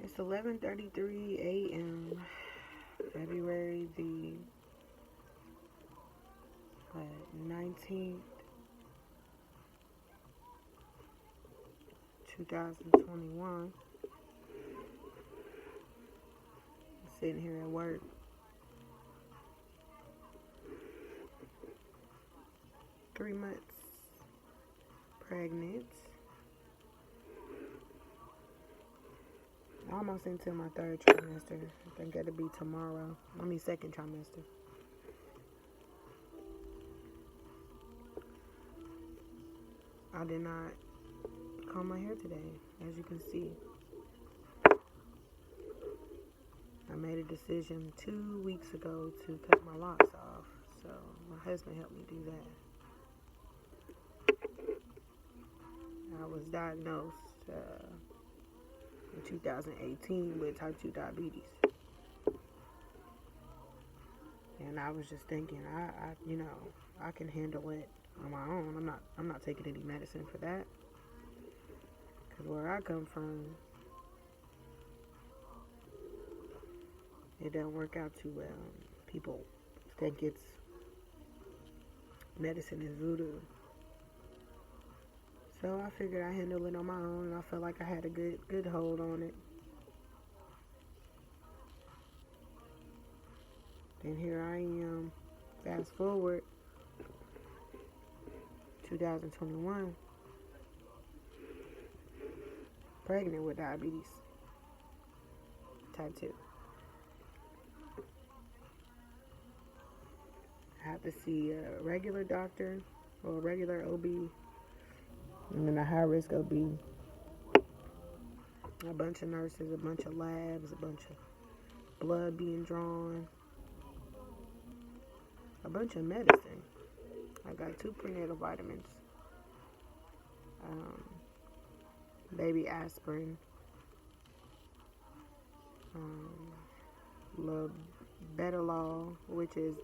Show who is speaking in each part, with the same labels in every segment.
Speaker 1: It's 11:33 a.m. February the 19th, 2021. I'm sitting here at work. 3 months pregnant. Almost into my third trimester. I think it'll be tomorrow. Second trimester. I did not comb my hair today, as you can see. I made a decision 2 weeks ago to cut my locks off, so my husband helped me do that. I was diagnosed in 2018 with type 2 diabetes. And I was just thinking, I can handle it on my own. I'm not taking any medicine for that. Because where I come from, it doesn't work out too well. People think it's medicine is voodoo. So I figured I'd handle it on my own, and I felt like I had a good hold on it. Then here I am, fast forward, 2021, pregnant with diabetes, type 2. I have to see a regular doctor or a regular OB, and then a high-risk OB, a bunch of nurses, a bunch of labs, a bunch of blood being drawn, a bunch of medicine. I got 2 prenatal vitamins, baby aspirin, labetalol, which is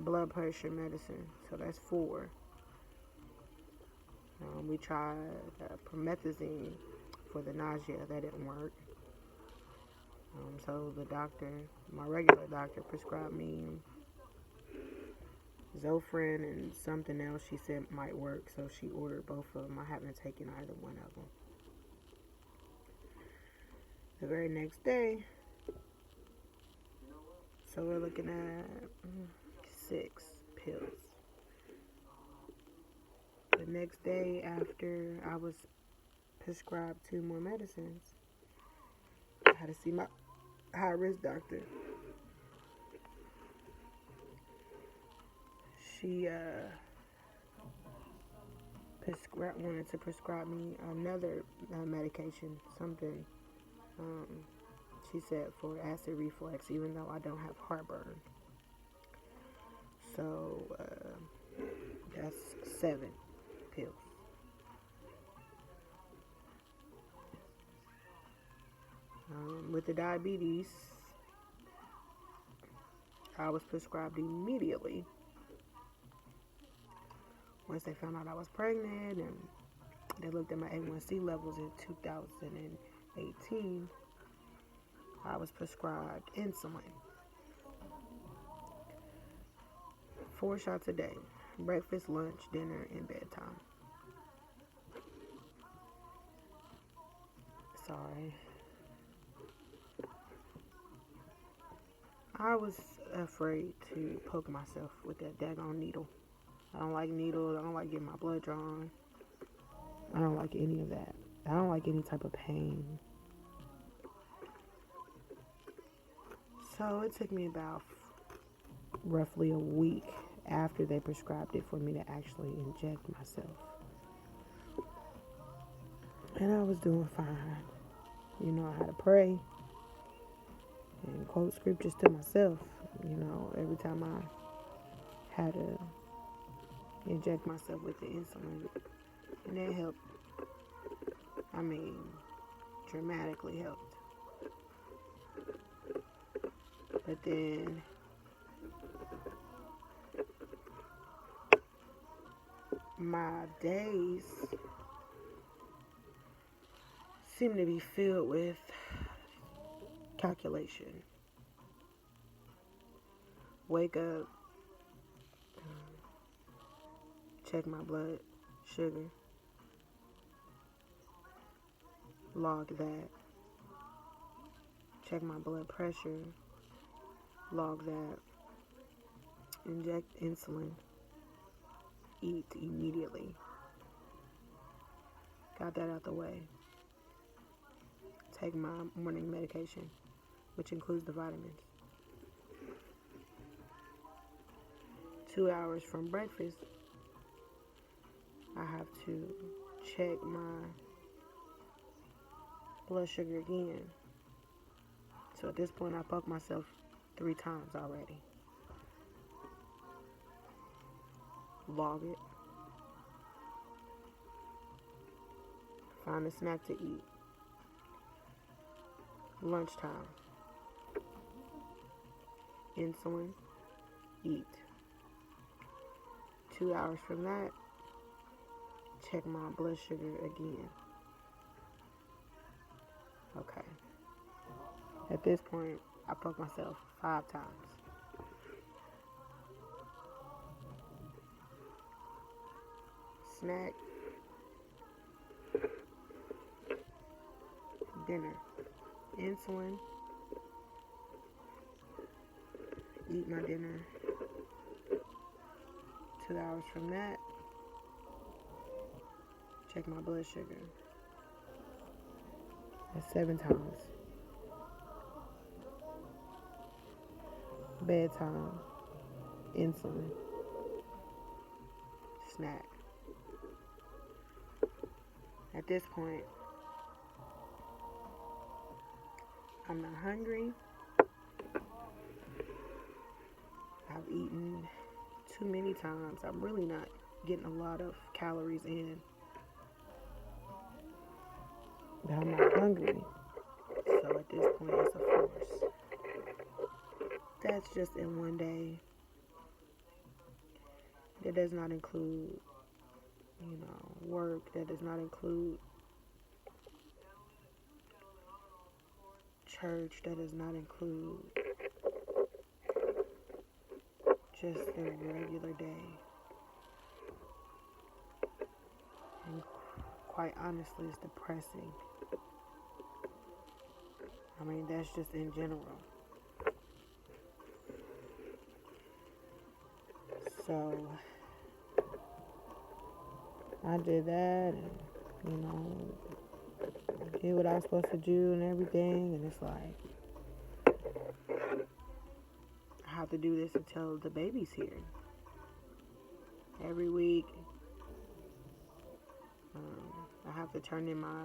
Speaker 1: blood pressure medicine. So that's 4. We tried promethazine for the nausea. That didn't work. So the doctor, my regular doctor, prescribed me Zofran and something else she said might work. So she ordered both of them. I haven't taken either one of them. The very next day, so we're looking at 6 pills. The next day after I was prescribed 2 more medicines, I had to see my high-risk doctor. She wanted to prescribe me another medication, something she said for acid reflux, even though I don't have heartburn. So that's 7 pills. With the diabetes, I was prescribed immediately. Once they found out I was pregnant and they looked at my A1C levels in 2018, I was prescribed insulin. 4 shots a day, breakfast, lunch, dinner, and bedtime. Sorry. I was afraid to poke myself with that daggone needle. I don't like needles. I don't like getting my blood drawn. I don't like any of that. I don't like any type of pain. So it took me about roughly a week after they prescribed it for me to actually inject myself. And I was doing fine. I had to pray and quote scriptures to myself, every time I had to inject myself with the insulin. And it helped. Dramatically helped. But then my days seem to be filled with calculation. Wake up, check my blood sugar, log that. Check my blood pressure, log that. Inject insulin, eat immediately. Got that out the way. Take my morning medication, which includes the vitamins. 2 hours from breakfast, I have to check my blood sugar again. So at this point, I poked myself 3 times already. Log it. Find a snack to eat. Lunchtime. Insulin. Eat. 2 hours from that, check my blood sugar again. Okay. At this point, I poke myself 5 times. Snack. Dinner. Insulin. Eat my dinner. 2 hours from that, check my blood sugar. That's 7 times. Bedtime. Insulin. Snack. At this point, I'm not hungry. I've eaten too many times. I'm really not getting a lot of calories in. But I'm not hungry. So at this point, it's a force. That's just in one day. That does not include, work. That does not include church. That does not include just a regular day. And quite honestly, it's depressing. I mean, that's just in general. So, I did that and, did what I was supposed to do and everything. And it's like, I have to do this until the baby's here. Every week, I have to turn in my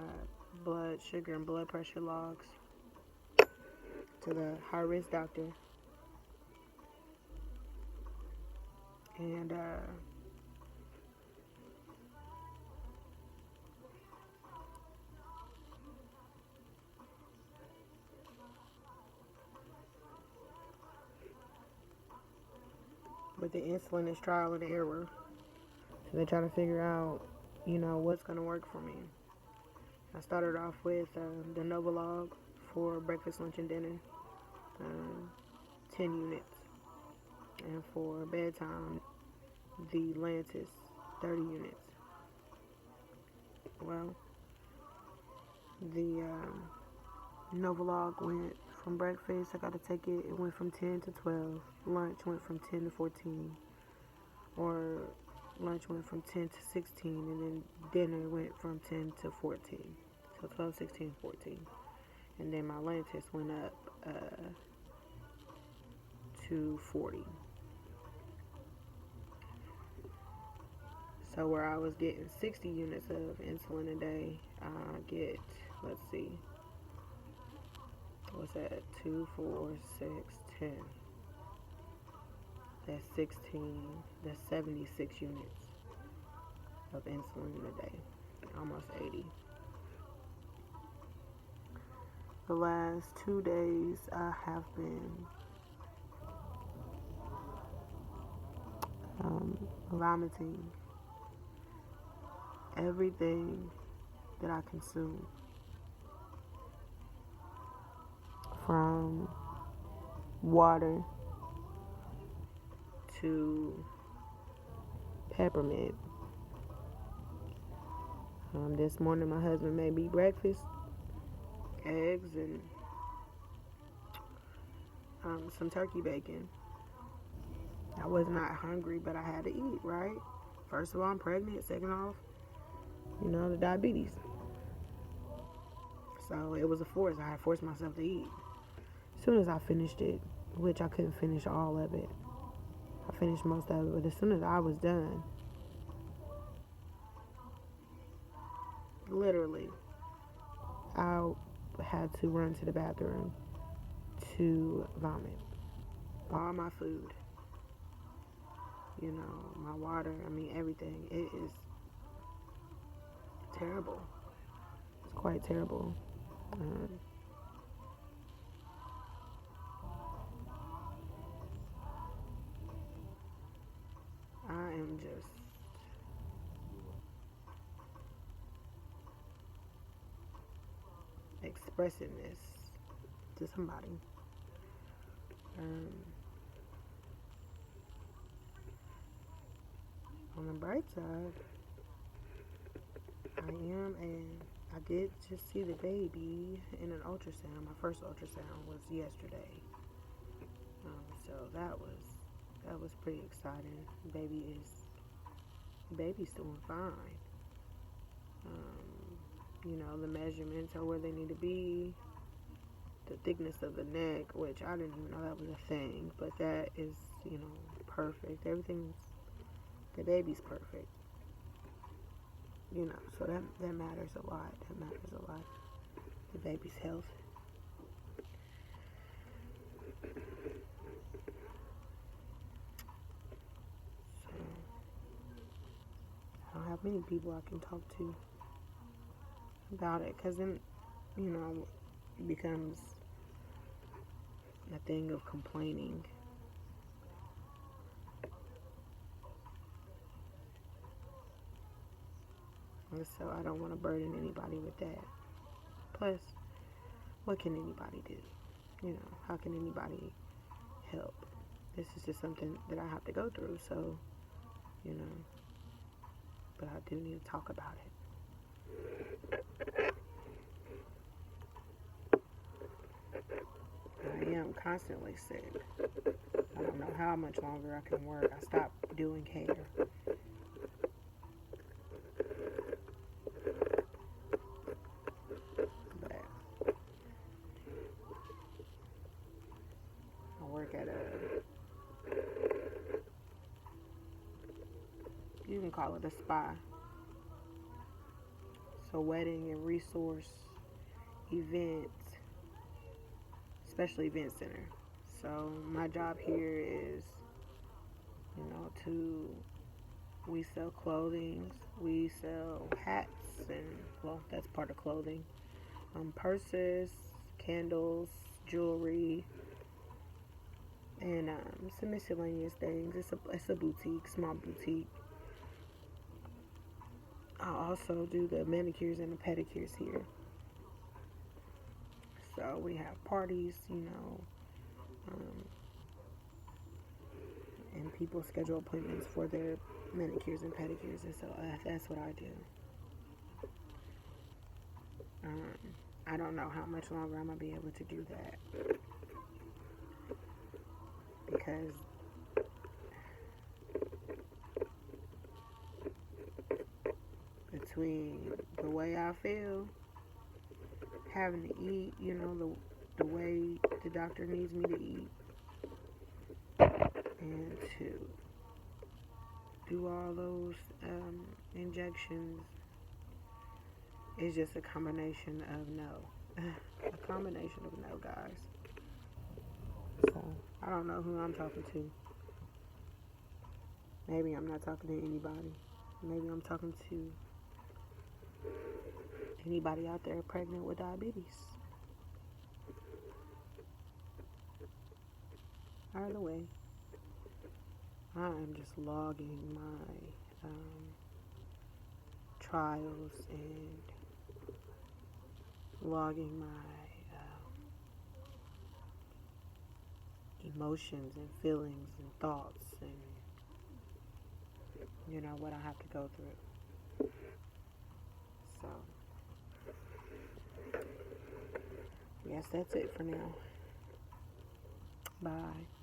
Speaker 1: blood sugar and blood pressure logs to the high-risk doctor. And but the insulin is trial and error. So they're trying to figure out, what's going to work for me. I started off with the Novolog for breakfast, lunch, and dinner, 10 units. And for bedtime, the Lantus, 30 units. Well, the Novolog went from breakfast, I got to take it, it went from 10 to 12. Lunch went from 10 to 14. Or lunch went from 10 to 16, and then dinner went from 10 to 14. So 12, 16, 14. And then my Lantus went up to 40. So where I was getting 60 units of insulin a day, I get, let's see, what's that? 2, 4, 6, 10. That's 16. That's 76 units of insulin in a day. Almost 80. The last 2 days I have been vomiting everything that I consume. from water to peppermint. This morning, my husband made me breakfast, eggs, and some turkey bacon. I was not hungry, but I had to eat, right? First of all, I'm pregnant. Second off, the diabetes. So it was a force. I had forced myself to eat. As soon as I finished it, which I couldn't finish all of it, I finished most of it, but as soon as I was done, literally, I had to run to the bathroom to vomit. All my food, my water, everything. It is terrible. It's quite terrible. I am just expressing this to somebody. On the bright side, I did just see the baby in an ultrasound. My first ultrasound was yesterday. So that was pretty exciting. Baby's doing fine. The measurements are where they need to be. The thickness of the neck, which I didn't even know that was a thing, but that is, perfect. The baby's perfect. So that matters a lot. The baby's health. So I don't have many people I can talk to about it, because then, it becomes a thing of complaining. And so I don't want to burden anybody with that. Plus, what can anybody do? How can anybody help? This is just something that I have to go through, so, but I do need to talk about it. I am constantly sick. I don't know how much longer I can work. I stopped doing hair. But I work at you can call it a spa. So wedding and resource events, special event center. So my job here is, we sell clothing, we sell hats, and that's part of clothing. Purses, candles, jewelry, and some miscellaneous things. It's a boutique, small boutique. I also do the manicures and the pedicures here. So we have parties, and people schedule appointments for their manicures and pedicures, and so that's what I do. I don't know how much longer I'm going to be able to do that, because between the way I feel, having to eat, the way the doctor needs me to eat, and to do all those injections, is just a combination of no. A combination of no, guys. So, I don't know who I'm talking to. Maybe I'm not talking to anybody. Maybe I'm talking to anybody out there pregnant with diabetes. Either way, I am just logging my trials and logging my emotions and feelings and thoughts and, what I have to go through. So, yes, that's it for now. Bye.